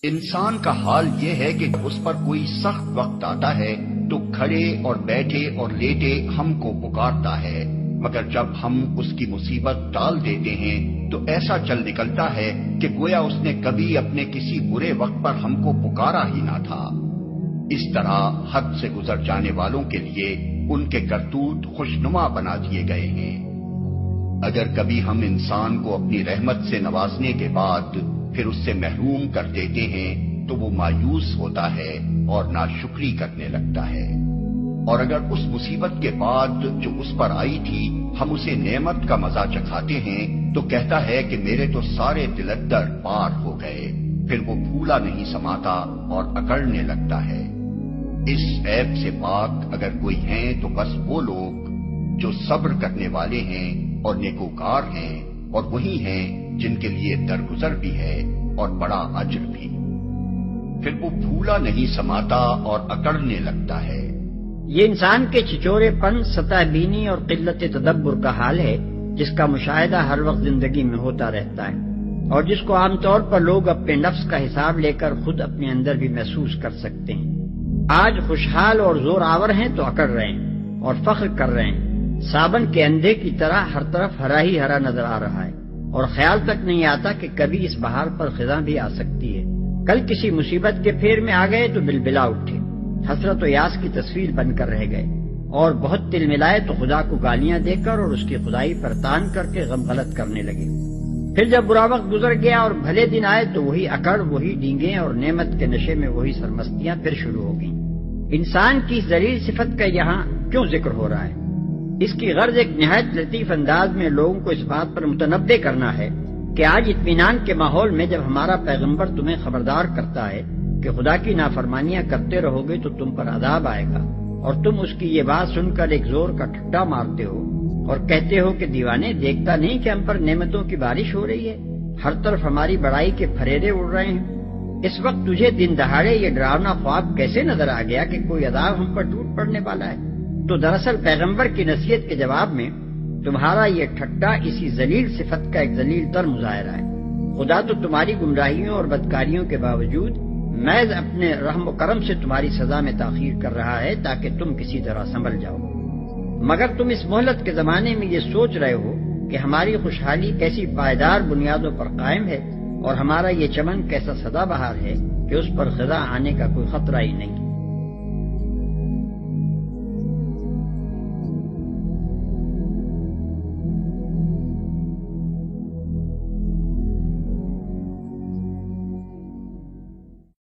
انسان کا حال یہ ہے کہ اس پر کوئی سخت وقت آتا ہے تو کھڑے اور بیٹھے اور لیٹے ہم کو پکارتا ہے، مگر جب ہم اس کی مصیبت ٹال دیتے ہیں تو ایسا چل نکلتا ہے کہ گویا اس نے کبھی اپنے کسی برے وقت پر ہم کو پکارا ہی نہ تھا۔ اس طرح حد سے گزر جانے والوں کے لیے ان کے کرتوت خوشنما بنا دیے گئے ہیں۔ اگر کبھی ہم انسان کو اپنی رحمت سے نوازنے کے بعد پھر اس سے محروم کر دیتے ہیں تو وہ مایوس ہوتا ہے اور ناشکری کرنے لگتا ہے، اور اگر اس مصیبت کے بعد جو اس پر آئی تھی ہم اسے نعمت کا مزہ چکھاتے ہیں تو کہتا ہے کہ میرے تو سارے دلدر پار ہو گئے، پھر وہ پھولا نہیں سماتا اور اکڑنے لگتا ہے۔ اس عیب سے پاک اگر کوئی ہیں تو بس وہ لوگ جو صبر کرنے والے ہیں اور نیکوکار ہیں، اور وہی ہیں جن کے لیے درگزر بھی ہے اور بڑا اجر بھی۔ پھر وہ پھولا نہیں سماتا اور اکڑنے لگتا ہے۔ یہ انسان کے چچورے پن، سطح بینی اور قلت تدبر کا حال ہے، جس کا مشاہدہ ہر وقت زندگی میں ہوتا رہتا ہے، اور جس کو عام طور پر لوگ اپنے نفس کا حساب لے کر خود اپنے اندر بھی محسوس کر سکتے ہیں۔ آج خوشحال اور زور آور ہیں تو اکڑ رہے ہیں اور فخر کر رہے ہیں، صابن کے اندھے کی طرح ہر طرف ہرا ہی ہرا نظر آ رہا ہے، اور خیال تک نہیں آتا کہ کبھی اس بہار پر خزاں بھی آ سکتی ہے۔ کل کسی مصیبت کے پھیر میں آ گئے تو بلبلا اٹھے، حسرت و یاس کی تصویر بن کر رہ گئے، اور بہت تل ملائے تو خدا کو گالیاں دے کر اور اس کی خدائی پر تان کر کے غم غلط کرنے لگے۔ پھر جب برا وقت گزر گیا اور بھلے دن آئے تو وہی اکڑ، وہی ڈینگیں اور نعمت کے نشے میں وہی سرمستیاں پھر شروع ہو گئیں۔ انسان کی ذلیل صفت کا یہاں کیوں ذکر ہو رہا ہے؟ اس کی غرض ایک نہایت لطیف انداز میں لوگوں کو اس بات پر متنبہ کرنا ہے کہ آج اطمینان کے ماحول میں جب ہمارا پیغمبر تمہیں خبردار کرتا ہے کہ خدا کی نافرمانیاں کرتے رہو گے تو تم پر عذاب آئے گا، اور تم اس کی یہ بات سن کر ایک زور کا ٹھٹا مارتے ہو اور کہتے ہو کہ دیوانے دیکھتا نہیں کہ ہم پر نعمتوں کی بارش ہو رہی ہے، ہر طرف ہماری بڑائی کے پھریرے اڑ رہے ہیں۔ اس وقت تجھے دن دہاڑے یہ ڈراونا خواب کیسے نظر آ گیا کہ کوئی عذاب ہم پر ٹوٹ پڑنے والا ہے؟ تو دراصل پیغمبر کی نصیحت کے جواب میں تمہارا یہ ٹھٹا اسی ذلیل صفت کا ایک ذلیل تر مظاہرہ ہے۔ خدا تو تمہاری گمراہیوں اور بدکاریوں کے باوجود محض اپنے رحم و کرم سے تمہاری سزا میں تاخیر کر رہا ہے تاکہ تم کسی طرح سنبھل جاؤ، مگر تم اس مہلت کے زمانے میں یہ سوچ رہے ہو کہ ہماری خوشحالی کیسی پائیدار بنیادوں پر قائم ہے، اور ہمارا یہ چمن کیسا سدا بہار ہے کہ اس پر خزاں آنے کا کوئی خطرہ ہی نہیں۔